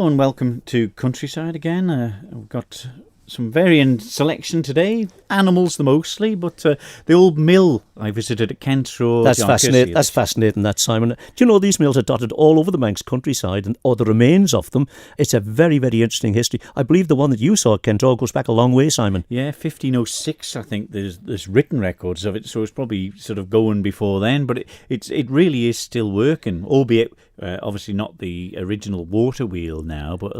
Hello and welcome to Countryside again. We've got some varying selection today. Animals, mostly, but the old mill I visited at Kensroe. That's fascinating. That's fascinating, that, Simon. Do you know these mills are dotted all over the Manx countryside, or the remains of them? It's a very, very interesting history. I believe the one that you saw at Kensroe goes back a long way, Simon. Yeah, 1506. I think there's written records of it, so it's probably sort of going before then. But it really is still working, albeit. Obviously not the original water wheel now, but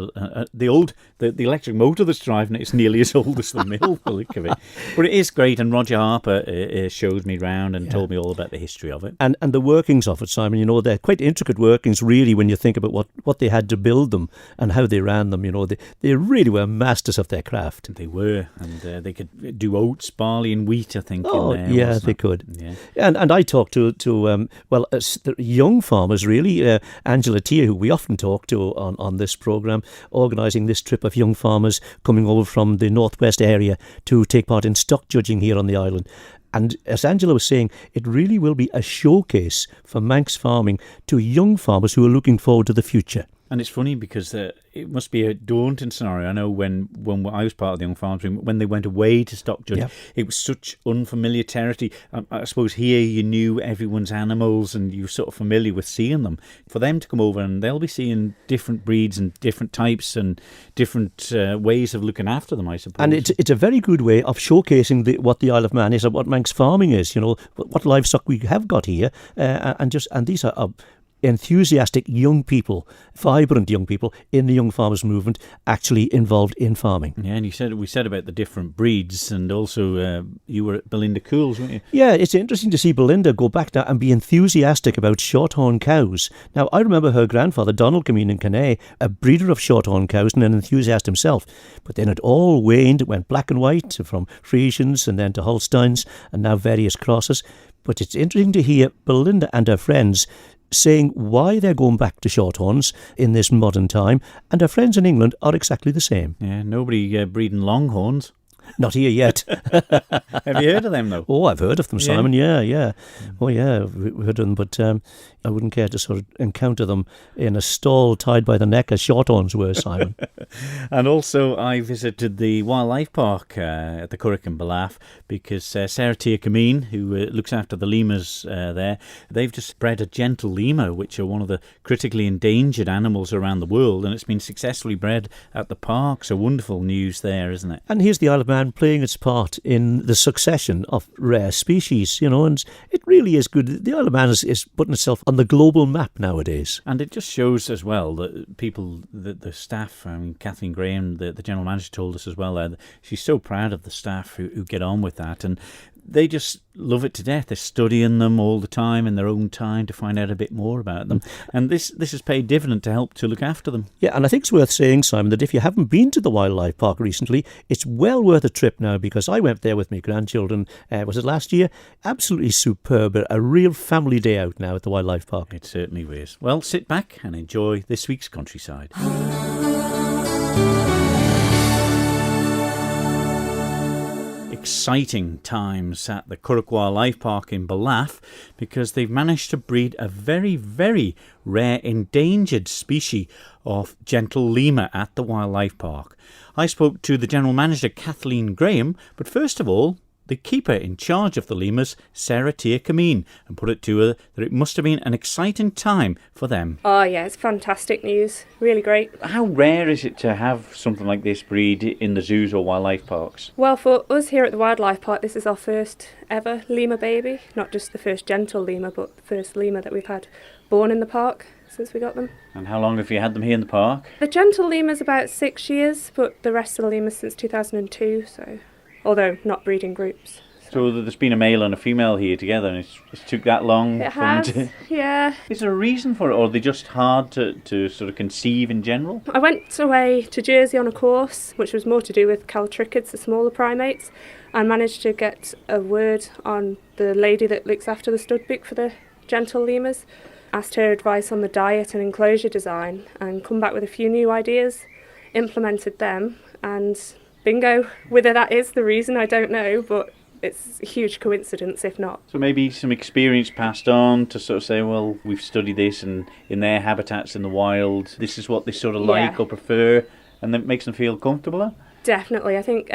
the electric motor that's driving it is nearly as old as the mill, the look of it. But it is great, and Roger Harper showed me round and told me all about the history of it. And the workings of it, Simon, you know, they're quite intricate workings, really, when you think about what they had to build them and how they ran them. You know, they really were masters of their craft. They were, and they could do oats, barley and wheat, I think. Oh, in there, yeah, they could. Yeah. And I talked to the young farmers, really. Angela Tier, who we often talk to on this programme, organising this trip of young farmers coming over from the northwest area to take part in stock judging here on the island. And as Angela was saying, it really will be a showcase for Manx farming to young farmers who are looking forward to the future. And it's funny because it must be a daunting scenario. I know when I was part of the Young Farmers, when they went away to stock judge, it was such unfamiliar territory. I suppose here you knew everyone's animals and you were sort of familiar with seeing them. For them to come over and they'll be seeing different breeds and different types and different ways of looking after them, I suppose. And it's a very good way of showcasing what the Isle of Man is and what Manx farming is. You know, what livestock we have got here, and these are enthusiastic young people, vibrant young people in the Young Farmers Movement actually involved in farming. Yeah, and we said about the different breeds, and also you were at Belinda Cools, weren't you? Yeah, it's interesting to see Belinda go back now and be enthusiastic about shorthorn cows. Now, I remember her grandfather, Donald Cameen in Canay, a breeder of shorthorn cows and an enthusiast himself. But then it all waned, it went black and white, from Friesians and then to Holsteins and now various crosses. But it's interesting to hear Belinda and her friends saying why they're going back to shorthorns in this modern time, and our friends in England are exactly the same. Yeah, nobody breeding longhorns. Not here yet. Have you heard of them, though? Oh, I've heard of them, Simon, yeah. Oh, yeah, we've heard of them, but I wouldn't care to sort of encounter them in a stall tied by the neck as shorthorns were, Simon. And also, I visited the wildlife park at the Curragh in Ballaugh because Sarah Tia Cameen, who looks after the lemurs there, they've just bred a gentle lemur, which are one of the critically endangered animals around the world, and it's been successfully bred at the park. So wonderful news there, isn't it? And here's the Isle of Man playing its part in the succession of rare species, you know, and it really is good. The Isle of Man is putting itself on the global map nowadays. And it just shows as well that people, the staff, I mean, Kathleen Graham, the general manager, told us as well that she's so proud of the staff who get on with that, and they just love it to death. They're studying them all the time in their own time to find out a bit more about them. And this has paid dividend to help to look after them. Yeah, and I think it's worth saying, Simon, that if you haven't been to the wildlife park recently, it's well worth a trip now, because I went there with my grandchildren, was it last year? Absolutely superb. A real family day out now at the wildlife park. It certainly is. Well, sit back and enjoy this week's Countryside. Exciting times at the Curragh Wildlife Park in Ballaugh, because they've managed to breed a very, very rare endangered species of gentle lemur at the wildlife park. I spoke to the general manager, Kathleen Graham, but first of all, the keeper in charge of the lemurs, Sarah Tia Cameen, and put it to her that it must have been an exciting time for them. Oh yeah, it's fantastic news. Really great. How rare is it to have something like this breed in the zoos or wildlife parks? Well, for us here at the Wildlife Park, this is our first ever lemur baby. Not just the first gentle lemur, but the first lemur that we've had born in the park since we got them. And how long have you had them here in the park? The gentle lemur's about 6 years, but the rest of the lemurs since 2002, so... although not breeding groups. So there's been a male and a female here together, and it's took that long? It has, yeah. Is there a reason for it, or are they just hard to sort of conceive in general? I went away to Jersey on a course, which was more to do with caltrichids, the smaller primates, and managed to get a word on the lady that looks after the studbeak for the gentle lemurs. Asked her advice on the diet and enclosure design, and come back with a few new ideas, implemented them, and... bingo. Whether that is the reason, I don't know, but it's a huge coincidence if not. So maybe some experience passed on to sort of say, well, we've studied this and in their habitats in the wild, this is what they sort of like or prefer, and that makes them feel comfortable. Definitely. I think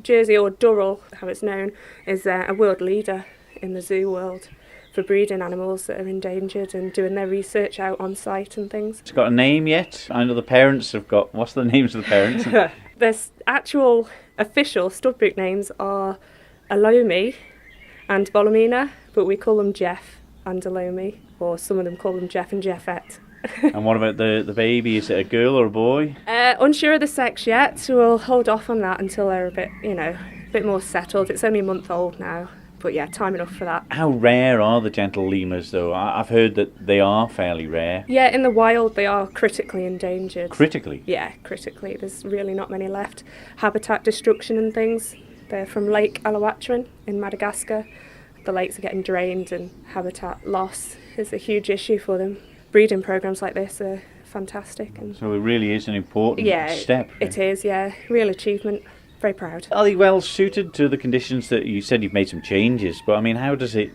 Jersey, or Durrell, how it's known, is a world leader in the zoo world for breeding animals that are endangered and doing their research out on site and things. It's got a name yet? I know the parents have got... What's the names of the parents? The actual official studbook names are Alomi and Bolomina, but we call them Jeff and Alomi, or some of them call them Jeff and Jeffette. And what about the baby? Is it a girl or a boy? Unsure of the sex yet, so we'll hold off on that until they're a bit more settled. It's only a month old now, but yeah, time enough for that. How rare are the gentle lemurs, though? I've heard that they are fairly rare. Yeah, in the wild they are critically endangered. Critically? Yeah, critically. There's really not many left. Habitat destruction and things. They're from Lake Alawatrin in Madagascar. The lakes are getting drained and habitat loss is a huge issue for them. Breeding programs like this are fantastic. And so it really is an important step. It is, yeah. Real achievement. Very proud. Are they well suited to the conditions that you said you've made some changes? But I mean, how does it,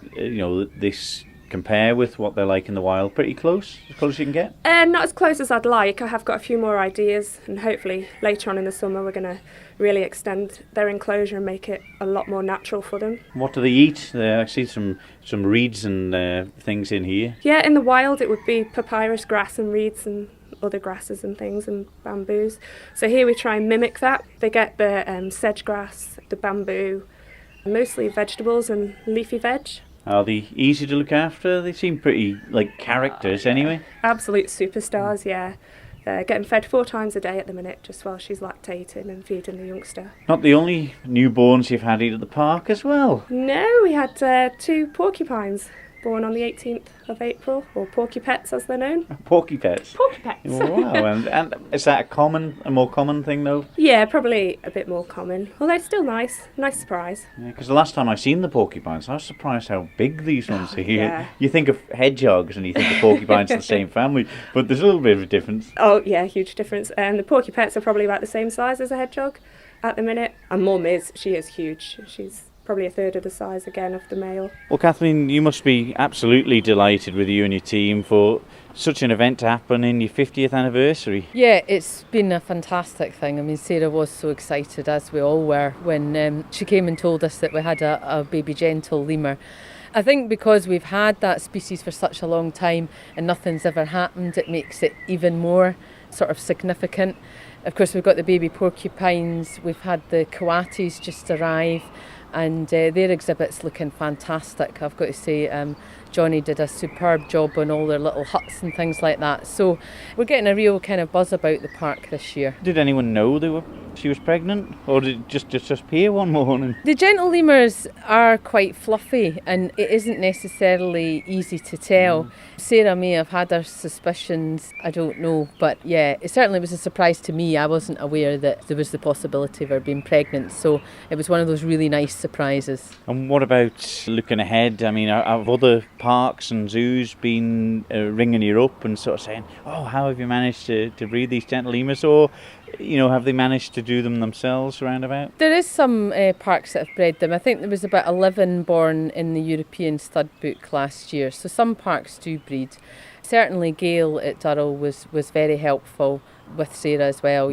this compare with what they're like in the wild? Pretty close? As close as you can get? Not as close as I'd like. I have got a few more ideas, and hopefully later on in the summer we're going to really extend their enclosure and make it a lot more natural for them. What do they eat? I see some reeds and things in here. Yeah, in the wild it would be papyrus grass and reeds and other grasses and things and bamboos. So here we try and mimic that. They get the sedge grass, the bamboo, mostly vegetables and leafy veg. Are they easy to look after? They seem pretty like characters anyway. Absolute superstars, yeah. They're getting fed 4 times a day at the minute, just while she's lactating and feeding the youngster. Not the only newborns you've had here at the park as well. No, we had 2 porcupines born on the 18th of April, or porcupets as they're known. Porcupets? Porcupets. Wow, and is that a more common thing though? Yeah, probably a bit more common, although still nice surprise. Yeah, because the last time I seen the porcupines, I was surprised how big these ones are. Yeah. You think of hedgehogs and you think of porcupines in the same family, but there's a little bit of a difference. Oh yeah, huge difference. And the porcupets are probably about the same size as a hedgehog at the minute. And Mum she is huge. She's probably a third of the size again of the male. Well, Kathleen, you must be absolutely delighted with you and your team for such an event to happen in your 50th anniversary. Yeah, it's been a fantastic thing. I mean, Sarah was so excited, as we all were, when she came and told us that we had a baby gentle lemur. I think because we've had that species for such a long time and nothing's ever happened, it makes it even more sort of significant. Of course, we've got the baby porcupines, we've had the coatis just arrive, and their exhibit's looking fantastic. I've got to say, Johnny did a superb job on all their little huts and things like that. So we're getting a real kind of buzz about the park this year. Did anyone know she was pregnant, or did it just appear one morning? The gentle lemurs are quite fluffy, and it isn't necessarily easy to tell. Sarah may have had her suspicions, I don't know, but yeah, it certainly was a surprise to me. I wasn't aware that there was the possibility of her being pregnant, so it was one of those really nice surprises. And what about looking ahead? I mean, have other parks and zoos been ringing you up and sort of saying, oh, how have you managed to breed these gentle lemurs, or have they managed to do them themselves roundabout? There is some parks that have bred them. I think there was about 11 born in the European stud book last year, so some parks do breed. Certainly Gail at Durrell was very helpful with Sarah as well,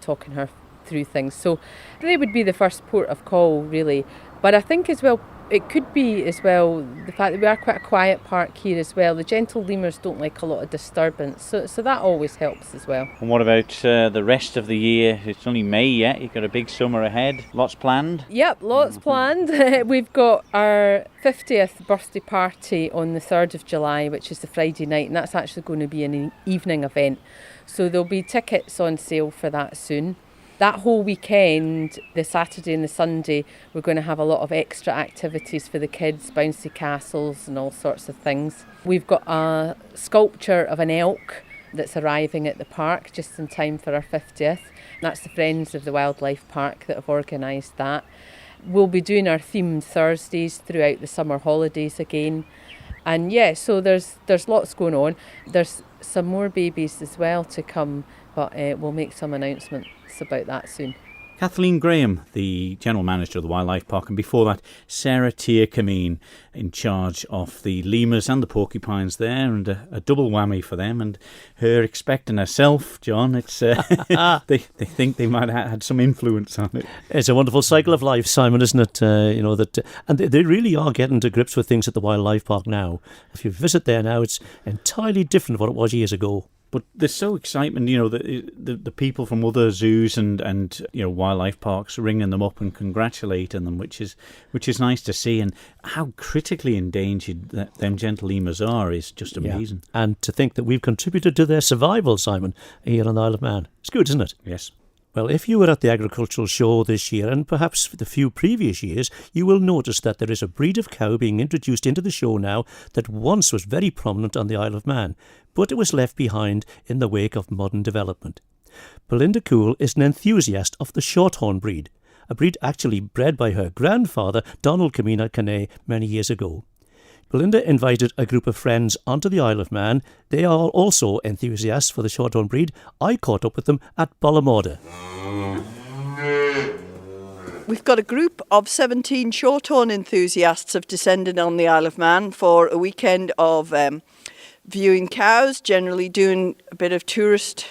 talking her through things. So they would be the first port of call, really. But I think as well, it could be as well the fact that we are quite a quiet park here as well. The gentle lemurs don't like a lot of disturbance, so that always helps as well. And what about the rest of the year? It's only May yet, you've got a big summer ahead. Lots planned? Yep, lots planned. We've got our 50th birthday party on the 3rd of July, which is the Friday night, and that's actually going to be an evening event. So there'll be tickets on sale for that soon. That whole weekend, the Saturday and the Sunday, we're going to have a lot of extra activities for the kids, bouncy castles and all sorts of things. We've got a sculpture of an elk that's arriving at the park just in time for our 50th. That's the Friends of the Wildlife Park that have organised that. We'll be doing our themed Thursdays throughout the summer holidays again. And yeah, so there's lots going on. There's some more babies as well to come, but we'll make some announcements about that soon. Kathleen Graham, the General Manager of the Wildlife Park, and before that, Sarah Tier-Cameen, in charge of the lemurs and the porcupines there, and a double whammy for them, and her expecting herself, John. It's they think they might have had some influence on it. It's a wonderful cycle of life, Simon, isn't it? And they really are getting to grips with things at the Wildlife Park now. If you visit there now, it's entirely different from what it was years ago. But there's so excitement, the people from other zoos and wildlife parks ringing them up and congratulating them, which is nice to see. And how critically endangered them gentle lemurs are is just amazing. Yeah. And to think that we've contributed to their survival, Simon, here on the Isle of Man. It's good, isn't it? Yes. Well, if you were at the agricultural show this year, and perhaps the few previous years, you will notice that there is a breed of cow being introduced into the show now that once was very prominent on the Isle of Man, but it was left behind in the wake of modern development. Belinda Cool is an enthusiast of the Shorthorn breed, a breed actually bred by her grandfather, Donald Camina Canay, many years ago. Belinda invited a group of friends onto the Isle of Man. They are also enthusiasts for the Shorthorn breed. I caught up with them at Bollamorda. We've got a group of 17 Shorthorn enthusiasts have descended on the Isle of Man for a weekend of viewing cows, generally doing a bit of tourist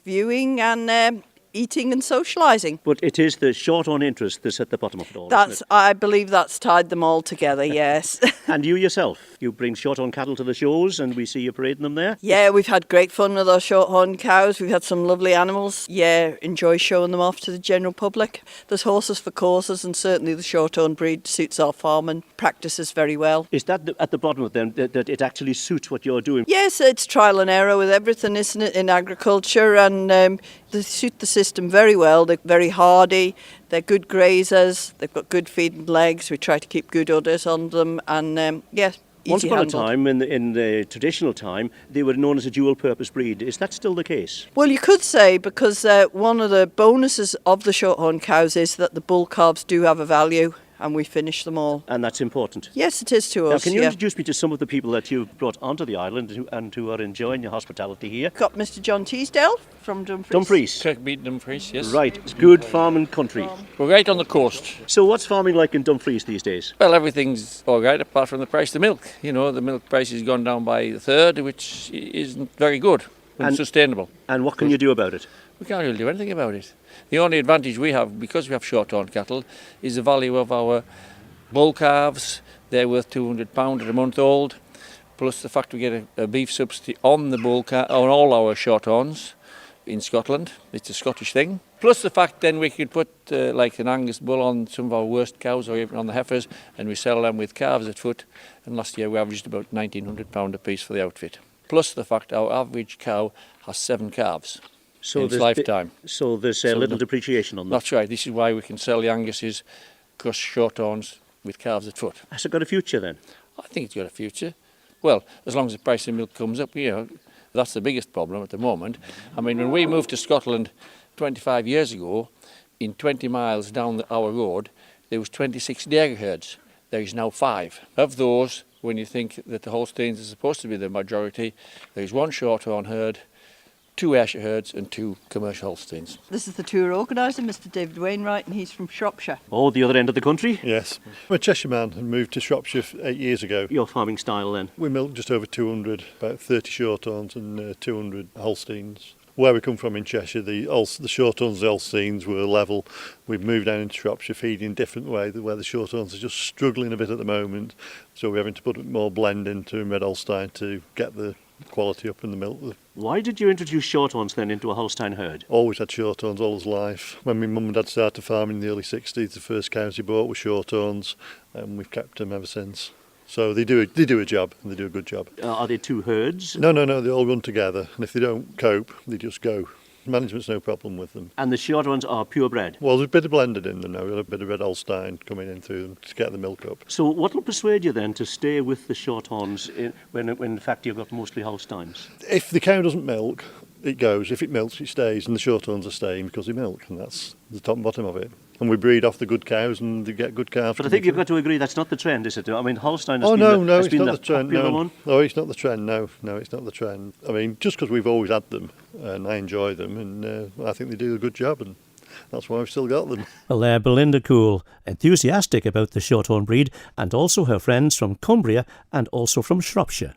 viewing and eating and socialising. But it is the Shorthorn interest that's at the bottom of it all, That's, isn't I believe that's tied them all together, yes. it? And you yourself, you bring Shorthorn cattle to the shows and we see you parading them there? Yeah, we've had great fun with our Shorthorn cows. We've had some lovely animals. Yeah, enjoy showing them off to the general public. There's horses for courses, and certainly the Shorthorn breed suits our farm and practices very well. Is that at the bottom of them, that it actually suits what you're doing? Yes, it's trial and error with everything, isn't it, in agriculture, and they suit the system very well. They're very hardy, they're good grazers, they've got good feeding legs. We try to keep good udders on them, and yes, Once upon a handled. time, in the traditional time, they were known as a dual-purpose breed. Is that still the case? Well, you could say, because one of the bonuses of the Shorthorn cows is that the bull calves do have a value, and we finish them all. And that's important. Yes, it is to Now, us. can you yeah. introduce me to some of the people that you've brought onto the island and who are enjoying your hospitality here? Got Mr. John Teasdale from Dumfries. Dumfries. Kirkbeat, Dumfries, yes. Right, it's good farming country. We're right on the coast. So what's farming like in Dumfries these days? Well, everything's all right apart from the price of the milk. You know, the milk price has gone down by a third, which isn't very good and sustainable. And what can you do about it? We can't really do anything about it. The only advantage we have, because we have short-horn cattle, is the value of our bull calves. They're worth £200 at a month old, plus the fact we get a beef subsidy on the bull on all our shorthorns in Scotland. It's a Scottish thing. Plus the fact then we could put like an Angus bull on some of our worst cows or even on the heifers, and we sell them with calves at foot, and last year we averaged about £1,900 a piece for the outfit. Plus the fact our average cow has 7 calves in its lifetime. So there's little depreciation on that. That's right. This is why we can sell the Anguses, crushed shorthorns with calves at foot. Has it got a future then? I think it's got a future. Well, as long as the price of milk comes up, you know, that's the biggest problem at the moment. I mean, when we moved to Scotland 25 years ago, in 20 miles down our road, there was 26 dairy herds. There is now 5. Of those, when you think that the Holsteins are supposed to be the majority, there is 1 Shorthorn herd, 2 Ayrshire herds and 2 commercial Holsteins. This is the tour organiser, Mr. David Wainwright, and he's from Shropshire. Oh, the other end of the country? Yes. I'm a Cheshire man and moved to Shropshire 8 years ago. Your farming style then? We milk just over 200, about 30 Shorthorns and 200 Holsteins. Where we come from in Cheshire, the Shorthorns, the Holsteins were level. We've moved down into Shropshire feeding a different way, where the Shorthorns are just struggling a bit at the moment. So we're having to put more blend into Red Holstein to get the quality up in the milk. Why did you introduce Shorthorns then into a Holstein herd? Always had Shorthorns all his life. When my mum and dad started farming in the early 60s, the first cows he bought were Shorthorns, and we've kept them ever since. So they do a job, and they do a good job. Are they 2 herds? No, they all run together, and if they don't cope, they just go. Management's no problem with them. And the Shorthorns are purebred? Well, there's a bit of blended in them now, a bit of Red Holstein coming in through them to get the milk up. So what will persuade you then to stay with the Shorthorns when in fact you've got mostly Holsteins? If the cow doesn't milk, it goes. If it milks, it stays, and the Shorthorns are staying because they milk, and that's the top and bottom of it. And we breed off the good cows, and they get good calves. But I think you've got to agree that's not the trend, is it? I mean, Holstein has it's not the the trend. popular one. No, it's not the trend. No, it's not the trend. I mean, just because we've always had them, and I enjoy them, and I think they do a good job. And that's why we've still got them. Well, Belinda Cool, enthusiastic about the Shorthorn breed, and also her friends from Cumbria and also from Shropshire.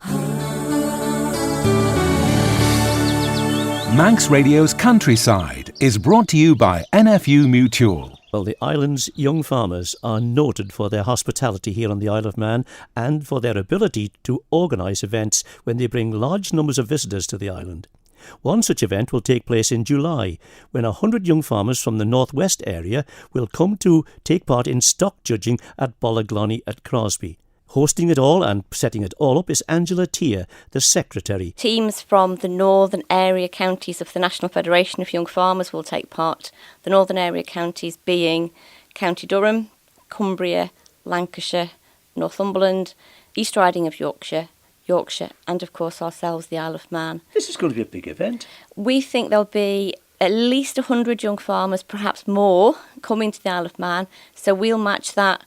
Manx Radio's Countryside is brought to you by NFU Mutual. Well, the island's young farmers are noted for their hospitality here on the Isle of Man and for their ability to organise events when they bring large numbers of visitors to the island. One such event will take place in July, when 100 young farmers from the northwest area will come to take part in stock judging at Bollaglonny at Crosby. Hosting it all and setting it all up is Angela Tier, the secretary. Teams from the northern area counties of the National Federation of Young Farmers will take part. The northern area counties being County Durham, Cumbria, Lancashire, Northumberland, East Riding of Yorkshire, and of course ourselves, the Isle of Man. This is going to be a big event. We think there'll be at least 100 young farmers, perhaps more, coming to the Isle of Man. So we'll match that,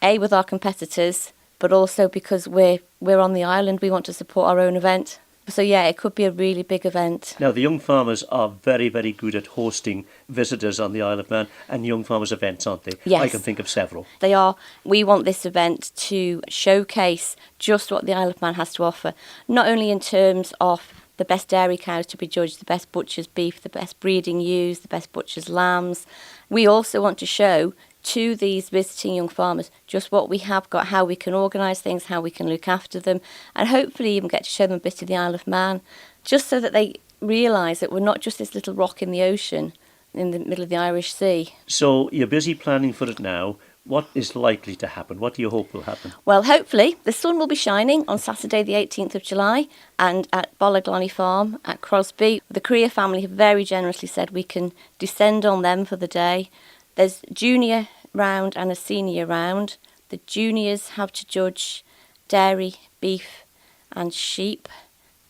with our competitors, but also because we're on the island, we want to support our own event. So yeah, it could be a really big event. Now, the young farmers are very, very good at hosting visitors on the Isle of Man and young farmers events, aren't they? Yes. I can think of several. They are. We want this event to showcase just what the Isle of Man has to offer, not only in terms of the best dairy cows to be judged, the best butcher's beef, the best breeding ewes, the best butcher's lambs. We also want to show to these visiting young farmers just what we have got, how we can organise things, how we can look after them, and hopefully even get to show them a bit of the Isle of Man, just so that they realise that we're not just this little rock in the ocean in the middle of the Irish Sea. So you're busy planning for it now. What is likely to happen? What do you hope will happen? Well, hopefully the sun will be shining on Saturday the 18th of July, and at Bollaglonny Farm at Crosby. The Creer family have very generously said we can descend on them for the day. There's junior round and a senior round. The juniors have to judge dairy, beef and sheep.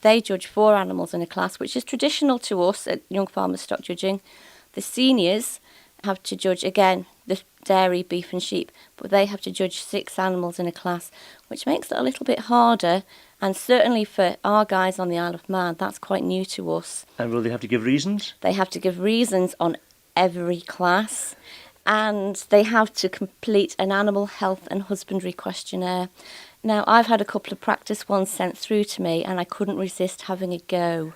They judge 4 animals in a class, which is traditional to us at Young Farmers Stock Judging. The seniors have to judge, again, the dairy, beef and sheep, but they have to judge 6 animals in a class, which makes it a little bit harder. And certainly for our guys on the Isle of Man, that's quite new to us. And will they have to give reasons? They have to give reasons on every class, and they have to complete an animal health and husbandry questionnaire. Now, I've had a couple of practice ones sent through to me, and I couldn't resist having a go.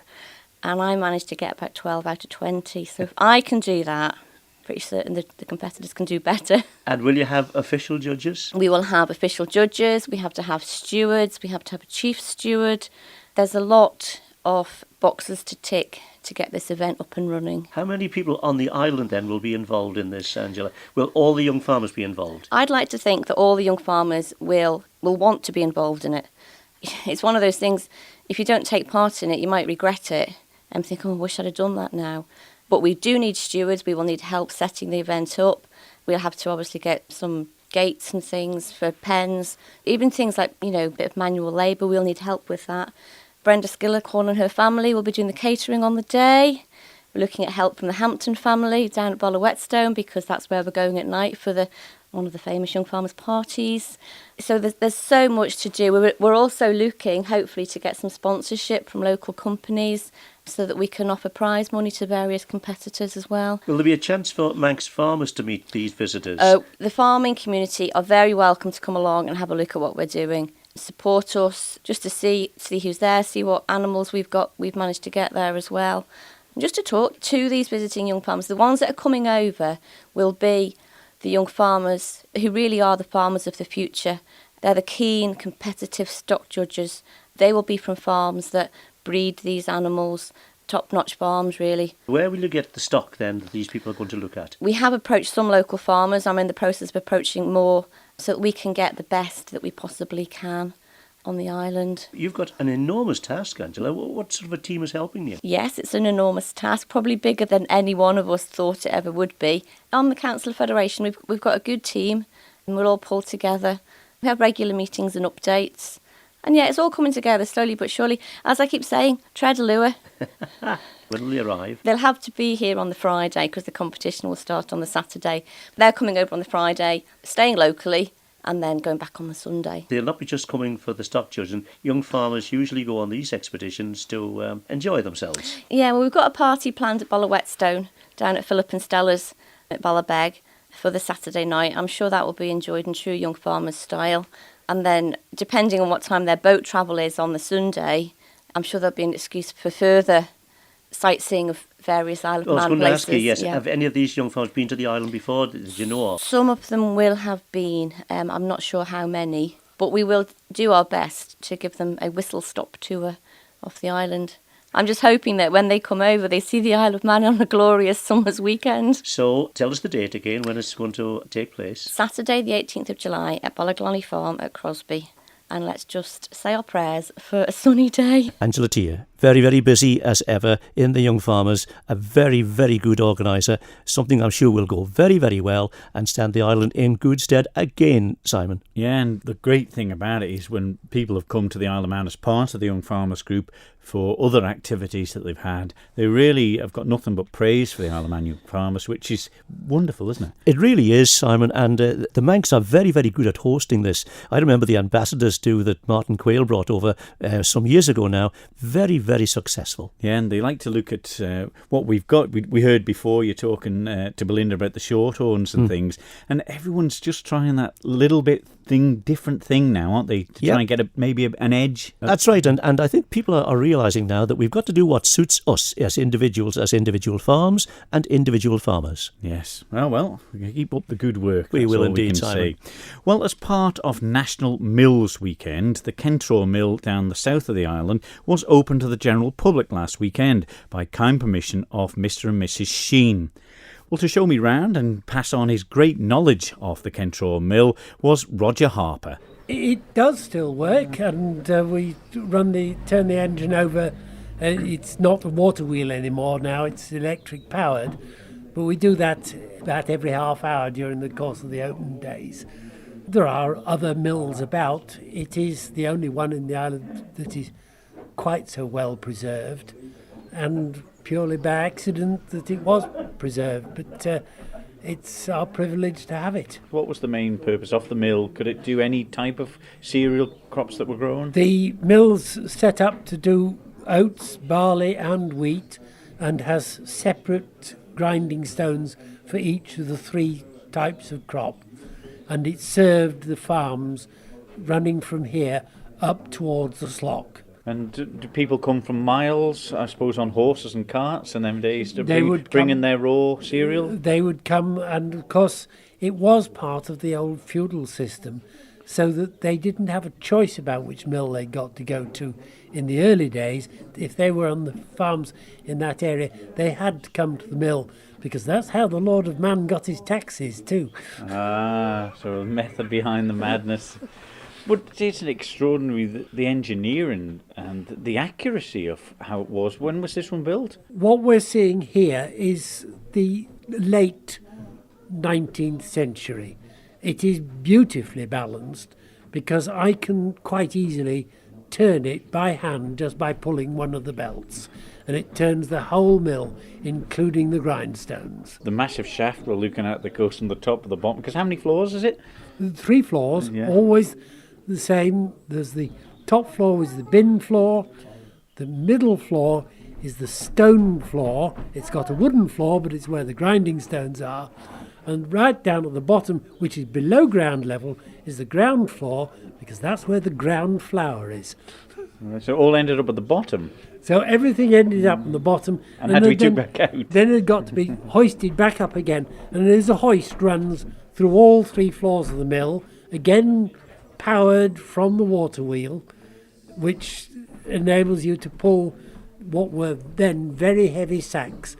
And I managed to get about 12 out of 20. So if I can do that, pretty certain that the competitors can do better. And will you have official judges? We will have official judges. We have to have stewards. We have to have a chief steward. There's a lot of boxes to tick to get this event up and running. How many people on the island then will be involved in this, Angela? Will all the young farmers be involved? I'd like to think that all the young farmers will want to be involved in it. It's one of those things, if you don't take part in it, you might regret it and think, oh, I wish I'd have done that now. But we do need stewards. We will need help setting the event up. We'll have to obviously get some gates and things for pens. Even things like, a bit of manual labour, we'll need help with that. Brenda Skillicorn and her family will be doing the catering on the day. We're looking at help from the Hampton family down at Bolla Whetstone, because that's where we're going at night for one of the famous young farmers' parties. So there's so much to do. We're also looking, hopefully, to get some sponsorship from local companies so that we can offer prize money to various competitors as well. Will there be a chance for Manx farmers to meet these visitors? The farming community are very welcome to come along and have a look at what we're doing. Support us, just to see who's there, see what animals we've managed to get there as well. And just to talk to these visiting young farmers. The ones that are coming over will be the young farmers who really are the farmers of the future. They're the keen, competitive stock judges. They will be from farms that breed these animals, top-notch farms, really. Where will you get the stock, then, that these people are going to look at? We have approached some local farmers. I'm in the process of approaching more so that we can get the best that we possibly can on the island. You've got an enormous task, Angela. What sort of a team is helping you? Yes, it's an enormous task, probably bigger than any one of us thought it ever would be. On the Council of Federation, we've got a good team, and we're all pulled together. We have regular meetings and updates. And yeah, it's all coming together slowly but surely. As I keep saying, tread a lure. When will they arrive? They'll have to be here on the Friday because the competition will start on the Saturday. They're coming over on the Friday, staying locally, and then going back on the Sunday. They'll not be just coming for the stock judging. Young farmers usually go on these expeditions to enjoy themselves. Yeah, well, we've got a party planned at Bolla Whetstone down at Philip and Stella's at Ballabeg for the Saturday night. I'm sure that will be enjoyed in true Young Farmers style. And then, depending on what time their boat travel is on the Sunday, I'm sure there'll be an excuse for further sightseeing of various Isle of Man places. I was going to ask you, yes, have any of these young farmers been to the island before? Did you know? Some of them will have been. I'm not sure how many, but we will do our best to give them a whistle-stop tour of the island. I'm just hoping that when they come over, they see the Isle of Man on a glorious summer's weekend. So, tell us the date again, when it's going to take place. Saturday the 18th of July at Bollaglonny Farm at Crosby. And let's just say our prayers for a sunny day. Angela Tier, very, very busy as ever in the Young Farmers, a very, very good organiser, something I'm sure will go very, very well and stand the island in good stead again, Simon. Yeah, and the great thing about it is when people have come to the Isle of Man as part of the Young Farmers group for other activities that they've had, they really have got nothing but praise for the Isle of Man Young Farmers, which is wonderful, isn't it? It really is, Simon, and the Manx are very, very good at hosting this. I remember the ambassadors too that Martin Quayle brought over some years ago now. Very, very successful. Yeah, and they like to look at what we've got. We heard before you talking to Belinda about the shorthorns and things, and everyone's just trying that little bit different thing now, aren't they? To try and get maybe an edge. That's right, and I think people are realising now that we've got to do what suits us as individuals, as individual farms and individual farmers. Yes. Well, we keep up the good work. We will indeed, Simon. Well, as part of National Mills Weekend, the Kentraw Mill down the south of the island was open to the general public last weekend by kind permission of Mr. and Mrs. Sheen. Well, to show me round and pass on his great knowledge of the Kentraw Mill was Roger Harper. It does still work, and we turn the engine over. It's not a water wheel anymore now, it's electric powered, but we do that about every half hour during the course of the open days. There are other mills about. It is the only one in the island that is quite so well preserved, and purely by accident that it was preserved, but it's our privilege to have it. What was the main purpose of the mill? Could it do any type of cereal crops that were grown? The mill's set up to do oats, barley and wheat, and has separate grinding stones for each of the three types of crop, and it served the farms running from here up towards the Slough. And do people come from miles, I suppose, on horses and carts in them days to bring in their raw cereal? They would come, and of course it was part of the old feudal system, so that they didn't have a choice about which mill they got to go to. In the early days, if they were on the farms in that area, they had to come to the mill, because that's how the Lord of Man got his taxes too. Ah, so the method behind the madness. But isn't it extraordinary, the engineering and the accuracy of how it was? When was this one built? What we're seeing here is the late 19th century. It is beautifully balanced because I can quite easily turn it by hand just by pulling one of the belts. And it turns the whole mill, including the grindstones. The massive shaft we're looking at that goes from the top to the bottom, because how many floors is it? 3 floors, always the same. There's the top floor is the bin floor, the middle floor is the stone floor. It's got a wooden floor, but it's where the grinding stones are. And right down at the bottom, which is below ground level, is the ground floor, because that's where the ground flour is. So it all ended up at the bottom? So everything ended up on the bottom. And had to be took back out? Then it got to be hoisted back up again. And there's a hoist runs through all 3 floors of the mill, again powered from the water wheel, which enables you to pull what were then very heavy sacks,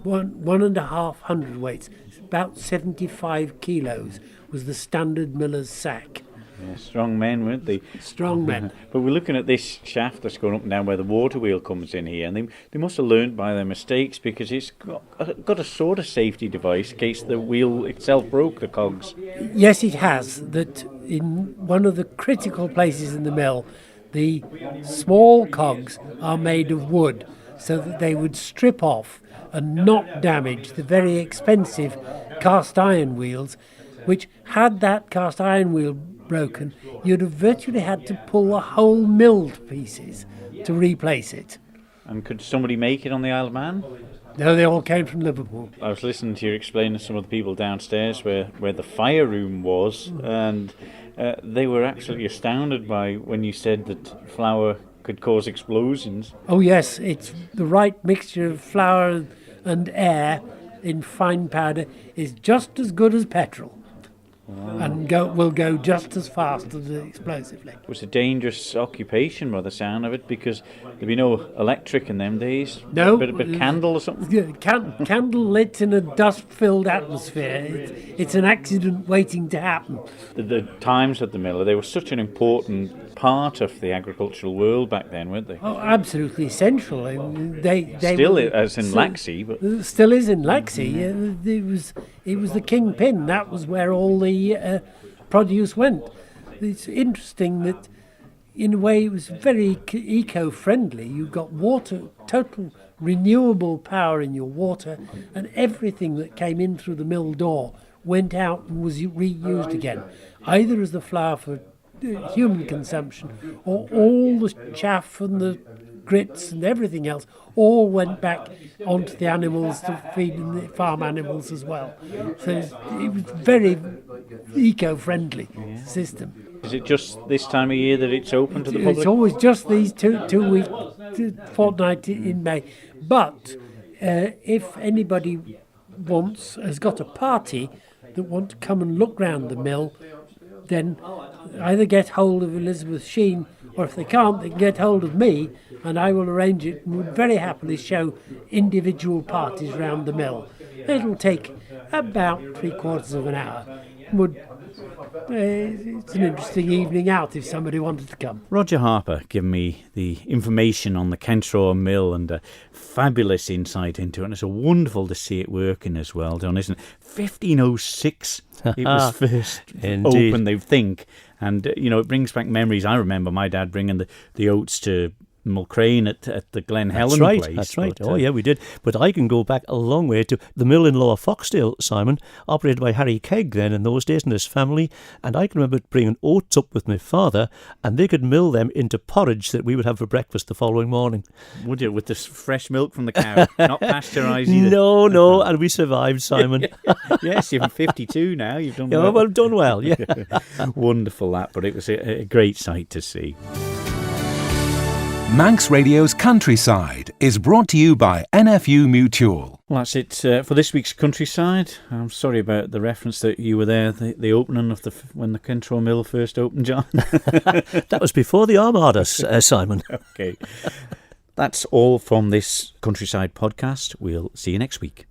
1.5 hundredweights, about 75 kilos was the standard miller's sack. Yeah, strong men, weren't they? Strong men. But we're looking at this shaft that's going up now where the water wheel comes in here, and they must have learned by their mistakes, because it's got a sort of safety device in case the wheel itself broke, the cogs. Yes, it has. That in one of the critical places in the mill, the small cogs are made of wood so that they would strip off and not damage the very expensive cast iron wheels, which had that cast iron wheel broken, you'd have virtually had to pull the whole mill to pieces to replace it. And could somebody make it on the Isle of Man? No, they all came from Liverpool. I was listening to you explain to some of the people downstairs where the fire room was, and they were absolutely astounded by when you said that flour could cause explosions. Oh yes, it's the right mixture of flour and air in fine powder is just as good as petrol. And will go just as fast as explosively. It was a dangerous occupation by the sound of it, because there'd be no electric in them days. No. A bit of candle or something? Candle lit in a dust-filled atmosphere. It's an accident waiting to happen. The times at the mill, they were such an important part of the agricultural world back then, weren't they? Oh, absolutely essential. They still, were, as in Laxey, but still is in Laxey. It was the kingpin. That was where all the produce went. It's interesting that, in a way, it was very eco-friendly. You got water, total renewable power in your water, and everything that came in through the mill door went out and was reused again, either as the flour for human consumption, or all the chaff and the grits and everything else all went back onto the animals to feed the farm animals as well. So it was very eco-friendly system. is it just this time of year that it's open to the public? It's always just these two-week fortnight in May. But if anybody has got a party that want to come and look round the mill, then either get hold of Elizabeth Sheen, or if they can't, they can get hold of me, and I will arrange it and would very happily show individual parties round the mill. It'll take about 3/4 of an hour. It's an interesting evening out if somebody wanted to come. Roger Harper giving me the information on the Kentraw Mill and a fabulous insight into it. And it's wonderful to see it working as well, John, isn't it? 1506 it was first opened, they think. And, it brings back memories. I remember my dad bringing the oats to Mulcrane at the Glen Helen place. That's right. Oh, yeah, we did. But I can go back a long way to the mill in Lower Foxdale, Simon, operated by Harry Kegg then in those days and his family. And I can remember bringing oats up with my father, and they could mill them into porridge that we would have for breakfast the following morning. Would you? With this fresh milk from the cow, not pasteurised either? No, and we survived, Simon. Yes, you're 52 now. You've done well. Yeah, well, done well, yeah. Wonderful that, but it was a great sight to see. Manx Radio's Countryside is brought to you by NFU Mutual. Well, that's it for this week's Countryside. I'm sorry about the reference that you were there, the opening of when the Kentraw Mill first opened, John. That was before the Armada, Simon. Okay. That's all from this Countryside podcast. We'll see you next week.